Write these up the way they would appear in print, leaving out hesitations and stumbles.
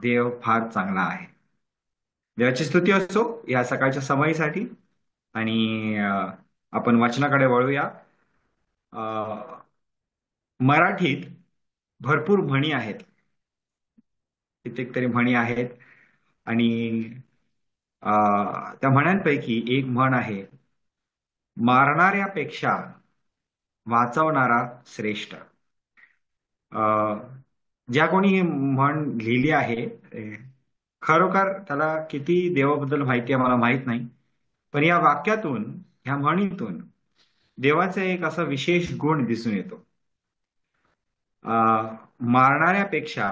देव फार चांगला आहे. देवाची स्तुती असो या सकाळच्या समयीसाठी. आणि आपण वचनाकडे वळूया. अ, मराठीत भरपूर म्हणी आहेत. कित्येक तरी म्हणी आहेत. आणि त्या म्हण्यांपैकी एक म्हण आहे, मारणाऱ्यापेक्षा वाचवणारा श्रेष्ठ. अ, ज्या कोणी ही म्हण लिहिली आहे, खरोखर त्याला किती देवाबद्दल माहिती आहे मला माहित नाही. पण या वाक्यातून, ह्या म्हणीतून देवाचा एक असा विशेष गुण दिसून येतो. मारणाऱ्यापेक्षा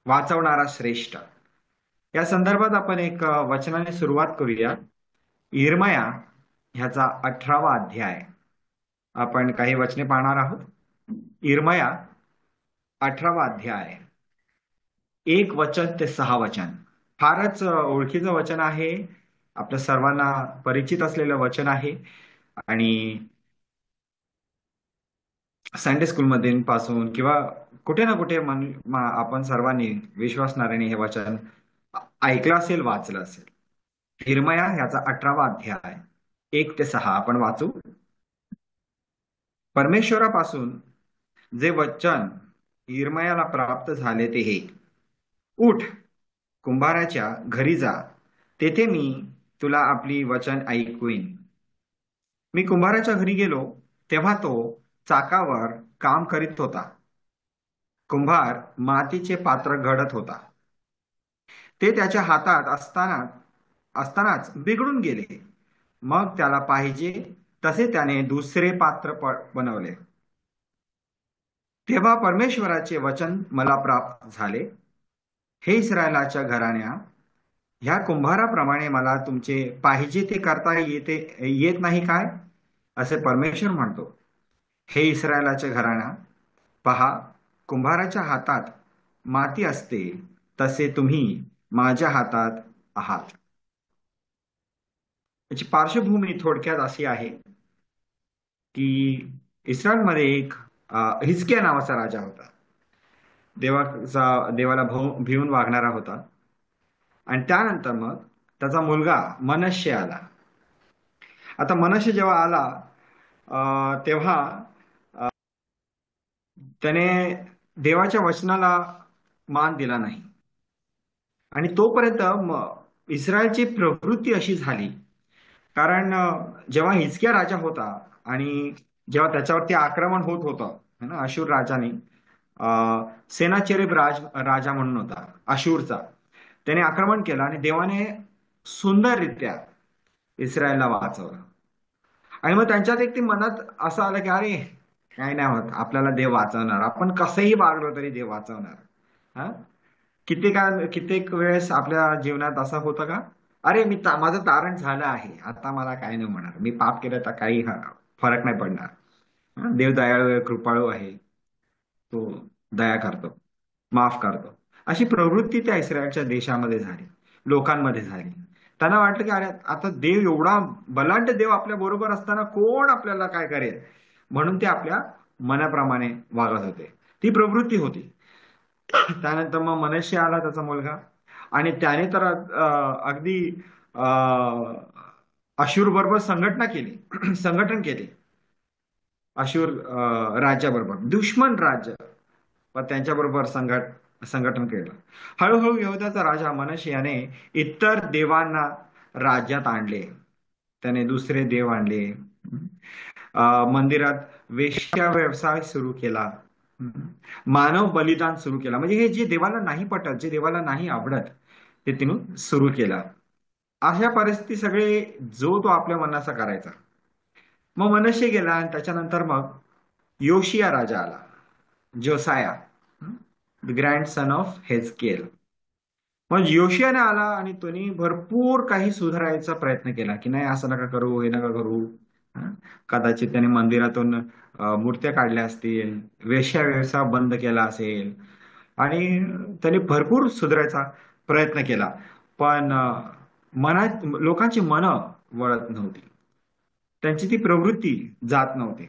वाचवणारा श्रेष्ठ. या संदर्भात आपण एक वचनाने सुरुवात करूया. इर्मया ह्याचा 18वा अध्याय आपण काही वचने पाहणार आहोत. इर्मया 18वा अध्याय, 1 वचन ते 6 वचन. फारच ओळखीचं वचन आहे, आपल्या सर्वांना परिचित असलेलं वचन आहे. आणि संडे स्कूलमध्ये पासून किंवा कुठे ना कुठे आपण सर्वांनी विश्वासणाऱ्याने हे वचन ऐकलं असेल, वाचलं असेल. इर्मया ह्याचा 18वा अध्याय 1 ते 6 आपण वाचू. परमेश्वरापासून जे वचन इर्मयाला प्राप्त झाले ते हे: उठ, कुंभाराच्या घरी जा, तेथे मी तुला आपली वचन ऐकवीन. मी कुंभाराच्या घरी गेलो, तेव्हा तो चाकावर काम करीत होता. कुंभार मातीचे पात्र घडत होता. ते त्याच्या हातात असतानाच बिघडून गेले. मग त्याला पाहिजे तसे त्याने दुसरे पात्र बनवले. तेव्हा परमेश्वराचे वचन मला प्राप्त झाले: हे इस्रायलाच्या घराण्या, ह्या कुंभाराप्रमाणे मला तुमचे पाहिजे ते करता येत नाही काय, असे परमेश्वर म्हणतो. हे इस्रायलाच्या घराण्या, पहा, कुंभाराच्या हातात माती असते तसे तुम्ही माझ्या हातात आहात. याची पार्श्वभूमी थोडक्यात अशी आहे की इस्रायलमध्ये एक हिजकिया नावाचा राजा होता. देवाला भिवून वागणारा होता. आणि त्यानंतर मग त्याचा मुलगा मनश्शे आला. आता मनश्शे जेव्हा आला, तेव्हा त्याने देवाच्या वचनाला मान दिला नाही. आणि तोपर्यंत इस्रायलची प्रवृत्ती अशी झाली, कारण जेव्हा हिजकिया राजा होता आणि जेव्हा त्याच्यावरती आक्रमण होत होतं ना, अशूर राजाने, सेनाचेरीब राजा म्हणून होता अशूरचा, त्याने आक्रमण केलं आणि देवाने सुंदररित्या इस्रायलला वाचवलं. आणि मग त्यांच्यात एक ती मनात असं आलं की अरे, काय नाही होत, आपल्याला देव वाचवणार, आपण कसंही वागलो तरी देव वाचवणार. हा, कित्येक वेळेस आपल्या जीवनात असं होतं का, अरे माझं तारण झालं आहे, आता मला काय नाही म्हणणार, मी पाप केलं तर काही फरक नाही पडणार. देव दयाळू आहे, कृपाळू आहे, तो दया करतो, माफ करतो. अशी प्रवृत्ती त्या इस्रायलच्या देशामध्ये झाली, लोकांमध्ये झाली. त्यांना वाटलं की अरे, आता देव एवढा बलाढ्य देव आपल्या बरोबर असताना कोण आपल्याला काय करेल, म्हणून ते आपल्या मनाप्रमाणे वागत होते. ती प्रवृत्ती होती. त्यानंतर मग मनश्शे आला, त्याचा मुलगा, आणि त्याने तर अगदी अशूर बरोबर संघटन केले. अशूर राज्याबरोबर, दुश्मन राज्य, व त्यांच्याबरोबर संघटन केलं. हळूहळू यहूदाचा राजा मनश्शे याने इतर देवांना राज्यात आणले. त्याने दुसरे देव आणले. मंदिरात वेश्या व्यवसाय सुरू केला. मानव बलिदान सुरू केला. म्हणजे हे जे देवाला नाही पटत, जे देवाला नाही आवडत, ते तिने सुरू केलं. अशा परिस्थिती सगळे जो तो आपल्या मनाचा करायचा. मग मनश्शे गेला आणि त्याच्यानंतर मग योशिया राजा आला, जोसाया, द ग्रँड सन ऑफ हेजकेल. मग योशियाने आला आणि त्यांनी भरपूर काही सुधारायचा प्रयत्न केला की नाही, असं नका करू, हे नका करू. कदाचित त्याने मंदिरातून मूर्त्या काढल्या असतील, वेश्या व्यवसाय बंद केला असेल, आणि त्यांनी भरपूर सुधारायचा प्रयत्न केला. पण मनात लोकांची मनं वळत नव्हती, त्यांची ती प्रवृत्ती जात नव्हती.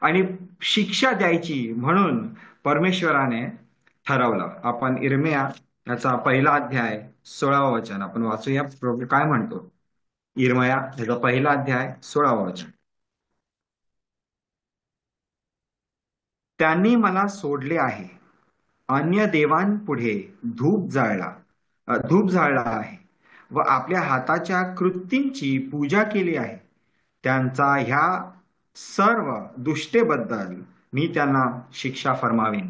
आणि शिक्षा द्यायची म्हणून परमेश्वराने ठरवलं. आपण इर्मिया याचा पहिला अध्याय 16वा वचन आपण वाचूया. प्रभू काय म्हणतो? इर्मिया याचा पहिला अध्याय 16वा वचन. त्यांनी मला सोडले आहे, अन्य देवांपुढे धूप जाळला आहे व आपल्या हाताच्या कृतींची पूजा केली आहे. त्यांचा ह्या सर्व दुष्टेबद्दल मी त्यांना शिक्षा फरमावीन.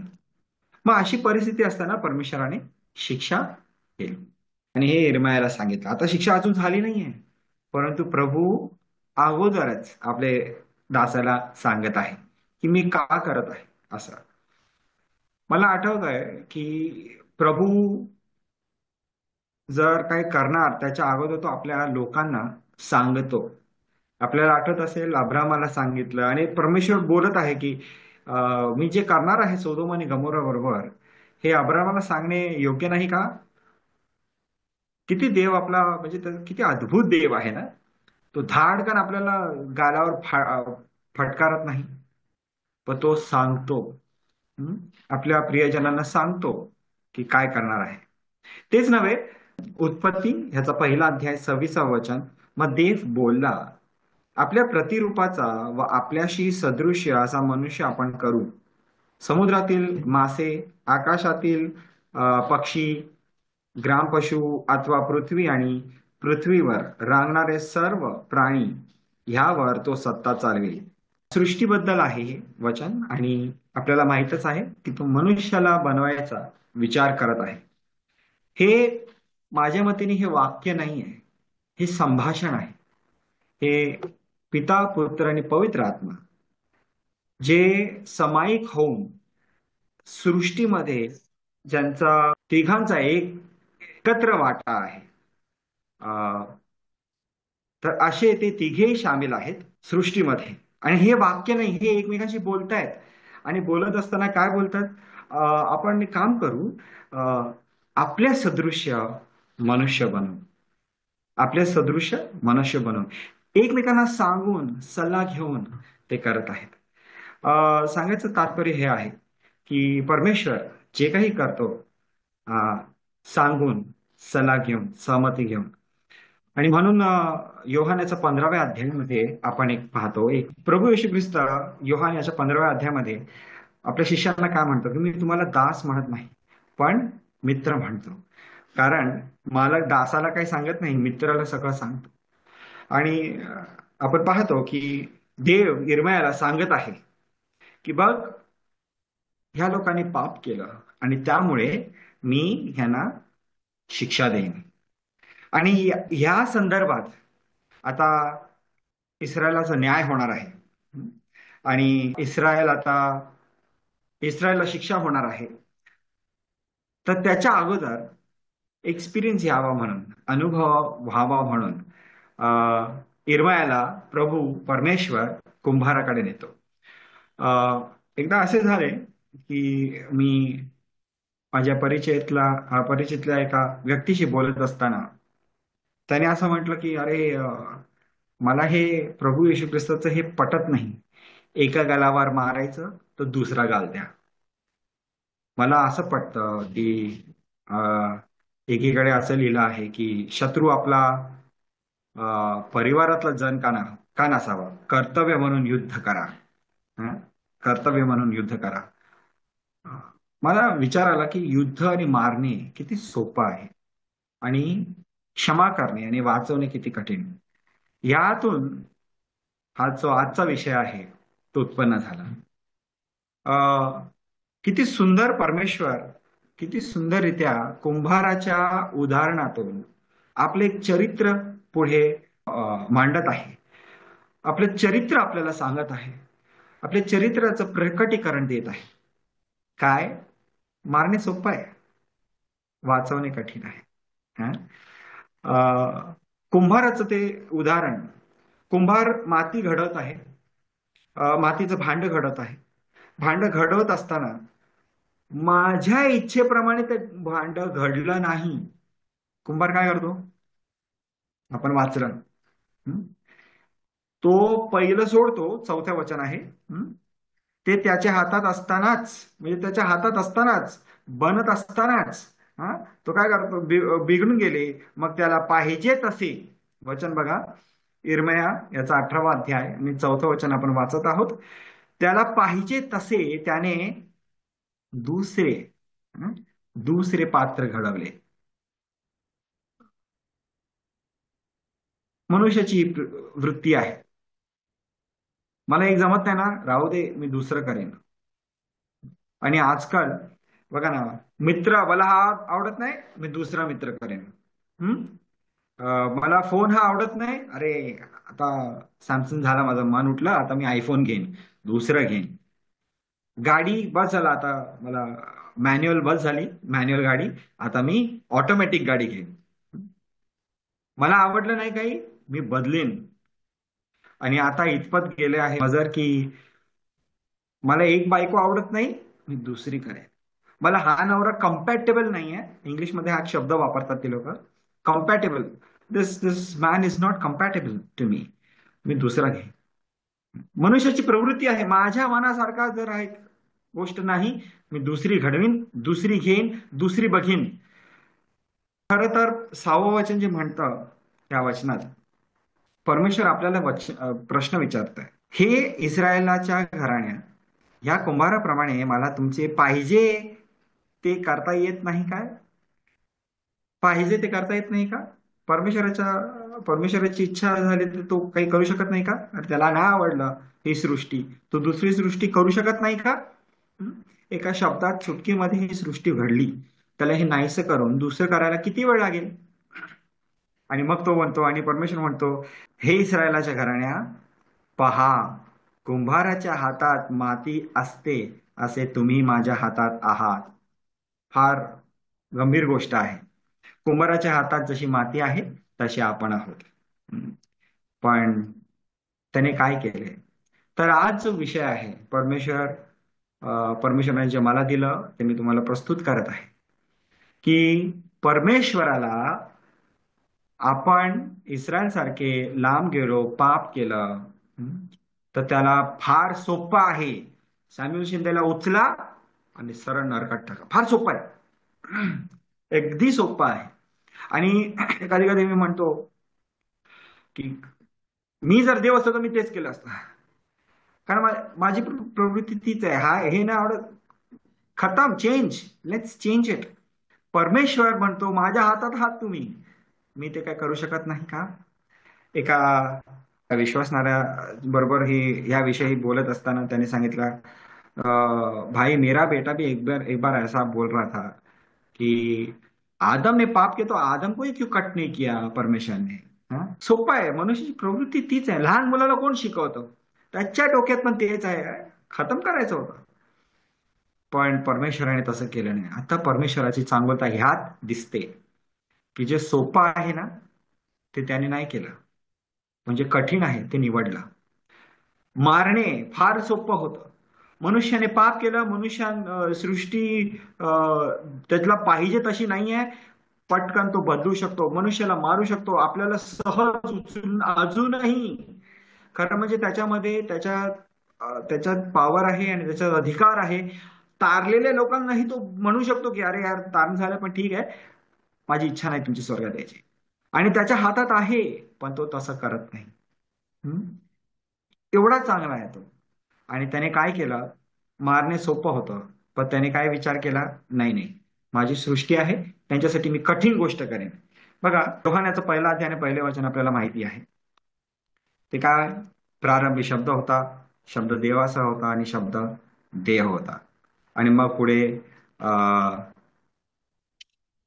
मग अशी परिस्थिती असताना परमेश्वराने शिक्षा केली आणि हे इर्मियाला सांगितलं. आता शिक्षा अजून झाली नाहीये, परंतु प्रभू अगोदरच आपले दासाला सांगत आहे की मी का करत आहे असं. मला आठवत आहे की प्रभू जर काही करणार त्याच्या अगोदर तो आपल्या लोकांना सांगतो. आपल्याला आठवत असेल, अब्रामाला सांगितलं आणि परमेश्वर बोलत आहे की मी जे करणार आहे सोदोम आणि गमोरा बरोबर, हे अब्रामाला सांगणे योग्य नाही का? किती देव आपला, म्हणजे किती अद्भुत देव आहे ना. तो धाडकन आपल्याला गालावर फटकारत नाही, पण तो सांगतो. हं? आपल्या प्रियजनांना सांगतो की काय करणार आहे. तेच नव्हे, उत्पत्ती ह्याचा पहिला अध्याय 26वा वचन, मग देव बोलला, आपल्या प्रतिरूपाचा व आपल्याशी सदृश्य असा मनुष्य आपण करू. समुद्रातील मासे, आकाशातील पक्षी, ग्रामपशु अथवा पृथ्वी आणि पृथ्वीवर रांगणारे सर्व प्राणी ह्यावर तो सत्ता चालवेल. सृष्टीबद्दल आहे हे वचन आणि आपल्याला माहितच आहे की तो मनुष्याला बनवायचा विचार करत आहे. हे माझ्या मतेने हे वाक्य नाही आहे, हे संभाषण आहे. हे पिता, पुत्र आणि पवित्र आत्मा जे समायिक होऊन सृष्टीमध्ये ज्यांचा तिघांचा एकत्र वाटा आहे, तर असे ते तिघेही सामील आहेत सृष्टीमध्ये. आणि हे वाक्य नाही, हे एकमेकांशी बोलतायत. आणि बोलत असताना काय बोलतात? आपण एक काम करू, आपल्या सदृश्य मनुष्य बनवू. आपल्या सदृश्य मनुष्य बनवून एकमेकांना सांगून सल्ला घेऊन ते करत आहेत. सांगायचं तात्पर्य हे आहे की परमेश्वर जे काही करतो, सांगून, सल्ला घेऊन, सहमती घेऊन. आणि म्हणून योहानाच्या 15व्या अध्यायामध्ये आपण एक पाहतो, एक प्रभू येशू ख्रिस्त योहानाच्या 15व्या अध्यायामध्ये आपल्या शिष्यांना काय म्हणतो की मी तुम्हाला दास म्हणत नाही, पण मित्र म्हणतो. कारण मालक दासाला काही सांगत नाही, मित्राला सगळं सांगतो. आणि आपण पाहतो की देव इर्मियाला सांगत आहे की बघ, ह्या लोकांनी पाप केलं आणि त्यामुळे मी ह्यांना शिक्षा देईन. आणि ह्या संदर्भात आता इस्रायलाचा न्याय होणार आहे. आणि इस्रायलला शिक्षा होणार आहे. तर त्याच्या अगोदर एक्सपिरियन्स यावा म्हणून, अनुभव व्हावा म्हणून इर्मियाला प्रभू परमेश्वर कुंभाराकडे नेतो. एकदा असे झाले की मी माझ्या परिचितल्या एका व्यक्तीशी बोलत असताना त्याने असं म्हटलं की अरे, मला हे प्रभू येशू ख्रिस्ताचं हे पटत नाही. एका गालावर मारायचं तर दुसरा गाल द्या. मला असं पटतं की एकीकडे असं लिहिलं आहे की शत्रू आपला परिवारातला जण का नसावा, कर्तव्य म्हणून युद्ध करा. हं? कर्तव्य म्हणून युद्ध करा. मला विचार आला की युद्ध आणि मारणे किती सोपं आहे आणि क्षमा करणे आणि वाचवणे किती कठीण. यातून हा जो आजचा विषय आहे तो उत्पन्न झाला. किती सुंदर परमेश्वर, किती सुंदररित्या कुंभाराच्या उदाहरणातून आपले चरित्र पुढे मांडत आहे. आपले चरित्र आपल्याला सांगत आहे, आपल्या चरित्राचं प्रकटीकरण देत आहे. काय? मारणे सोपं आहे, वाचवणे कठीण आहे. हं? कुंभाराचं ते उदाहरण, कुंभार माती घडवत आहे, मातीचं भांड घडवत आहे. भांड घडवत असताना माझ्या इच्छेप्रमाणे ते भांड घडलं नाही. कुंभार काय करतो? आपण वाचलं. तो पहिलं सोडतो, 4थं वचन आहे. ते त्याच्या हातात असतानाच, म्हणजे त्याच्या हातात असतानाच बनत असतानाच हा तो काय करतो, बिघडून गेले. मग त्याला पाहिजे तसे वचन बघा, इर्मया याचा 18वा अध्याय आणि 4थं वचन आपण वाचत आहोत. त्याला पाहिजे तसे त्याने दुसरे हं, दुसरे पात्र घडवले. मनुष्याची ही वृत्ती आहे. मला एक जमत नाही ना, राहू दे, मी दुसरं करेन. आणि आजकाल बघा ना, मित्र मला हा आवडत नाही, मी दुसरा मित्र करेन. हम्म मला फोन हा आवडत नाही, अरे आता सॅमसंग झाला, माझं मन उठलं, आता मी आयफोन घेईन, दुसरं घेईन. गाडी बस झाला आता, मला मॅन्युअल बस झाली, मॅन्युअल गाडी, आता मी ऑटोमॅटिक गाडी घेईन. मला आवडलं नाही काही, मी बदलेन. आणि आता इतपत गेले आहे नजर की मला एक बायको आवडत नाही, मी दुसरी करेन. मला हा नवरा कम्पॅटेबल नाहीये, इंग्लिशमध्ये हा शब्द वापरतात ते लोक, compatible. This this man is not compatible to me, मी दुसरा घेईन. मनुष्याची प्रवृत्ती आहे, माझ्या मनासारखा जर आहे गोष्ट नाही, मी दुसरी घडवीन, दुसरी घेईन, दुसरी बघीन. खरं तर 6वं वचन जे म्हणतं त्या वचनात, परमेश्वर आपल्याला प्रश्न विचारतोय. हे इस्रायलाच्या घराण्या, ह्या कुंभाराप्रमाणे मला तुमचे पाहिजे ते करता येत नाही काय? पाहिजे ते करता येत नाही का? परमेश्वराची इच्छा झाली तर तो काही करू शकत नाही का? अरे त्याला नाही आवडलं ही सृष्टी, तो दुसरी सृष्टी करू शकत नाही का? हं? एका शब्दात चुटकीमध्ये ही सृष्टी घडली, त्याला हे नाहीसं करून दुसरं करायला किती वेळ लागेल? आणि मग तो म्हणतो, आणि परमेश्वर म्हणतो, हे इस्रायलाच्या घराण्या, पहा, कुंभाराच्या हातात माती असते असे तुम्ही माझ्या हातात आहात. फार गंभीर गोष्ट आहे. कुंभाराच्या हातात जशी माती आहे तशी आपण आहोत. हम्म. पण त्याने काय केले? तर आज जो विषय आहे, परमेश्वराने जे मला दिलं ते मी तुम्हाला प्रस्तुत करत आहे, की परमेश्वराला आपण इस्रायल सारखे लांब गेलो, पाप केलं, तर त्याला फार सोपं आहे. सॅम्युएल शिंदेला उचला आणि सरळ नरकात टाका, फार सोपं आहे. अगदी सोपं आहे. आणि कधी कधी मी म्हणतो की मी जर देव असतो तर मी तेच केलं असतं. कारण माझी प्रवृत्ती तीच आहे, हा हे नाही आवडत, खतम, चेंज, लेट्स चेंज इट. परमेश्वर म्हणतो माझ्या हातात आहात तुम्ही, मी ते काय करू शकत नाही का? एका विश्वासणाऱ्या बरोबर ही याविषयी बोलत असताना त्याने सांगितलं, भाई मेरा बेटा भी एक बार ऐसा बोल रहा था कि आदम ने पाप किया तो आदम को ही क्यों कट नहीं किया परमेश्वर ने. हा? सोपं आहे, मनुष्याची प्रवृत्ती तीच आहे. लहान मुलाला कोण शिकवतं? त्याच्या डोक्यात पण तेच आहे, खतम करायचं होतं. पण परमेश्वराने तसं केलं नाही. आता परमेश्वराची चांगलता ह्यात दिसते की जे सोपं आहे ना ते त्याने नाही केलं, म्हणजे कठीण आहे ते निवडलं. मारणे फार सोपं होतं. मनुष्याने पाप केलं, सृष्टी त्यातला पाहिजे तशी नाहीये, पटकन तो बदलू शकतो, मनुष्याला मारू शकतो, आपल्याला सहज उचलून, अजूनही खरं म्हणजे त्याच्यामध्ये त्याच्यात पॉवर आहे आणि त्याच्यात अधिकार आहे. तारलेल्या लोकांनाही तो म्हणू शकतो की अरे यार तारण झालं पण ठीक आहे, माझी इच्छा नाही तुमची स्वर्गात यायची. आणि त्याच्या हातात आहे, पण तो तसं करत नाही. हम्म? एवढा चांगला आहे तो. आणि त्याने काय केलं? मारणे सोपं होतं, पण त्याने काय विचार केला, नाही नाही, माझी सृष्टी आहे, त्यांच्यासाठी मी कठीण गोष्ट करेन. बघा, योहानाचं पहिला अध्याय आणि पहिले वचन आपल्याला माहिती आहे. ते काय? प्रारंभी शब्द होता, शब्द देवाचा होता आणि शब्द देह होता. आणि मग पुढे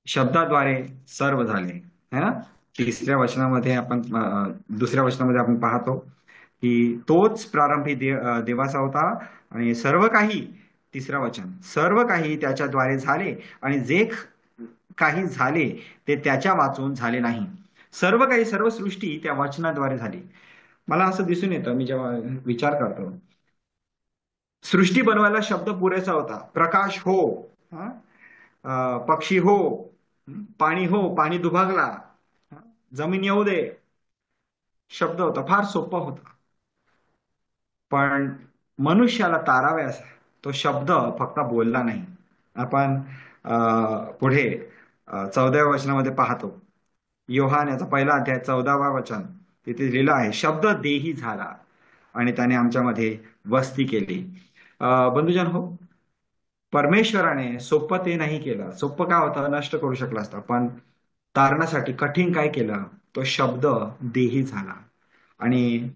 शब्दाद्वारे सर्व झाले, है ना? तिसऱ्या वचनामध्ये आपण दुसऱ्या वचनामध्ये आपण पाहतो की तोच प्रारंभी देवाचा होता आणि सर्व काही, तिसरं वचन, सर्व काही त्याच्याद्वारे झाले आणि जे काही झाले ते त्याच्या वाचून झाले नाही. सर्व काही, सर्व सृष्टी त्या वचनाद्वारे झाली. मला असं दिसून येतं, मी जेव्हा विचार करतो, सृष्टी बनवायला शब्द पुरेसा होता. प्रकाश हो, हा? पक्षी हो, पाणी हो, पाणी दुभागला, जमीन येऊ दे, शब्द होता, फार सोपं होतं. पण मनुष्याला ताराव्यास तो शब्द फक्त बोलला नाही. आपण पुढे 14व्या वचनामध्ये पाहतो. योहान याचा पहिला अध्याय 14वा वचन, तिथे लिहिलं आहे, शब्द देही झाला आणि त्याने आमच्यामध्ये वस्ती केली. बंधुजन हो, परमेश्वराने सोपं ते नाही केलं. सोपं काय होतं, नष्ट करू शकलं असतं, पण तारणासाठी कठीण काय केलं, तो शब्द देही झाला. आणि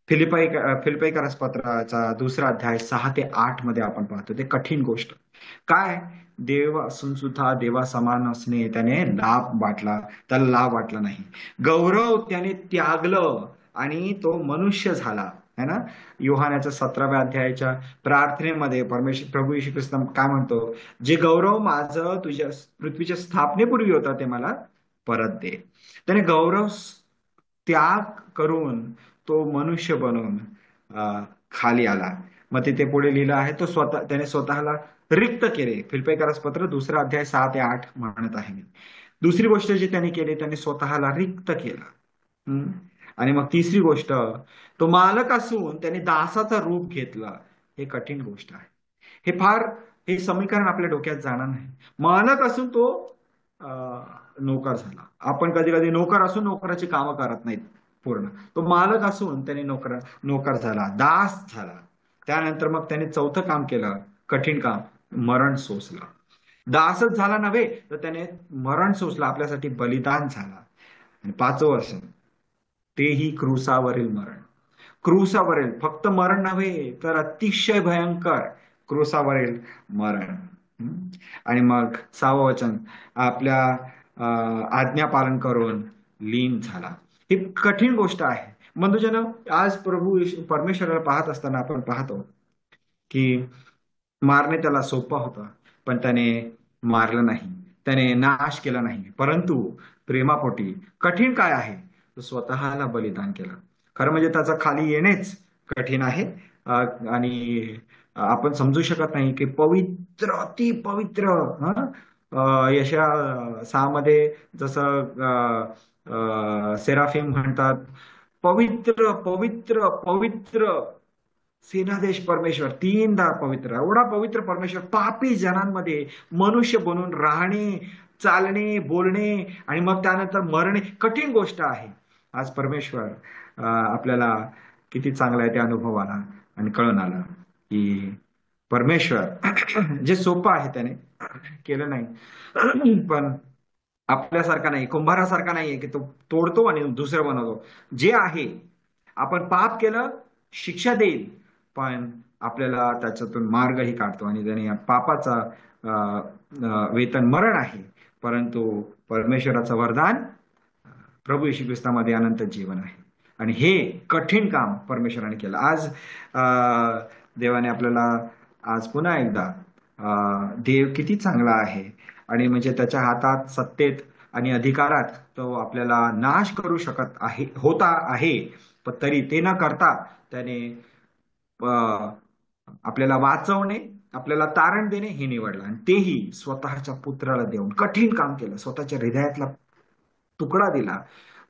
फिलिपाईकरास पत्राचा 2रा अध्याय 6 ते 8 मध्ये आपण पाहतो ते कठीण गोष्ट काय. देव असून सुद्धा देवा समान असणे त्याने त्याला लाभ वाटला नाही. गौरव त्याने त्यागलं आणि तो मनुष्य झाला, है ना. योहानाच्या 17व्या अध्यायाच्या प्रार्थनेमध्ये परमेश्वर प्रभू येशू ख्रिस्त काय म्हणतो, जे गौरव माझं तुझ्या पृथ्वीच्या स्थापनेपूर्वी होता ते मला परत दे. त्याने गौरव त्याग करून तो मनुष्य बनून खाली आला. मग तिथे पुढे लिहिलं आहे, त्याने स्वतःला रिक्त केले. फिलिप्पियकरास पत्र 2रा अध्याय 6 ते 8 म्हणत आहे मी. दुसरी गोष्ट जी त्यांनी केली, त्यांनी स्वतःला रिक्त केलं. आणि मग तिसरी गोष्ट, तो मालक असून त्याने दासाचं रूप घेतलं. हे कठीण गोष्ट आहे. हे समीकरण आपल्या डोक्यात जाणार नाही. मालक असून तो नोकर झाला. आपण कधी कधी नोकर असून नोकराची कामं करत नाहीत पूर्ण. तो मालक असून त्याने नोकर झाला, दास झाला. त्यानंतर मग त्याने चौथं काम केलं, कठीण काम, मरण सोसलं. दासच झाला नव्हे तर त्याने मरण सोसलं, आपल्यासाठी बलिदान झाला. आणि 5वं वर्ष तेही क्रूसावरील मरण. क्रूसावरील फक्त मरण नव्हे तर अतिशय भयंकर क्रूसावरील मरण. आणि मग 6वं वचन, आपल्या आज्ञा पालन करून लीन झाला. ही कठीण गोष्ट आहे. बंधुजन, आज परमेश्वराला पाहत असताना आपण पाहतो की मारणे त्याला सोपं होतं, पण त्याने मारलं नाही, त्याने नाश केला नाही, परंतु प्रेमापोटी कठीण काय आहे, तो स्वतःला बलिदान केलं. खरं म्हणजे त्याचा खाली येणेच कठीण आहे. आणि आपण समजू शकत नाही की पवित्र, अति पवित्र, यशा 6 मध्ये जसं सेराफिम म्हणतात, पवित्र पवित्र पवित्र सेनादेश परमेश्वर, 3दा पवित्र, एवढा पवित्र परमेश्वर पापी जनांमध्ये मनुष्य बनून राहणे, चालणे, बोलणे आणि मग त्यानंतर मरणे कठीण गोष्ट आहे. आज परमेश्वर आपल्याला किती चांगला आहे ते अनुभव आला आणि कळून आलं की परमेश्वर जे सोपं आहे त्याने केलं नाही. पण आपल्यासारखा नाही, कुंभारासारखा नाहीये की तो तोडतो आणि दुसरं बनवतो. जे आहे, आपण पाप केलं, शिक्षा देईल, पण आपल्याला त्याच्यातून मार्गही काढतो. आणि त्याने या पापाचा वेतन मरण आहे, परंतु परमेश्वराचं वरदान प्रभू येशू ख्रिस्तामध्ये अनंत जीवन आहे. आणि हे कठीण काम परमेश्वराने केलं. आज देवाने आपल्याला आज पुन्हा एकदा देव किती चांगला आहे, आणि म्हणजे त्याच्या हातात सत्तेत आणि अधिकारात तो आपल्याला नाश करू शकत आहे, पण तरी ते न करता त्याने आपल्याला वाचवणे, आपल्याला तारण देणे हे निवडलं. आणि तेही स्वतःच्या पुत्राला देऊन कठीण काम केलं. स्वतःच्या हृदयातला तुकडा दिला,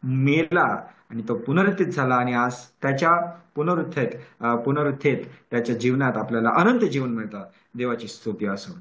मेला, आणि तो पुनरुत्थित झाला. आणि आज त्याच्या पुनरुत्थेत त्याच्या जीवनात आपल्याला अनंत जीवन मिळतं. देवाची स्तुती असो.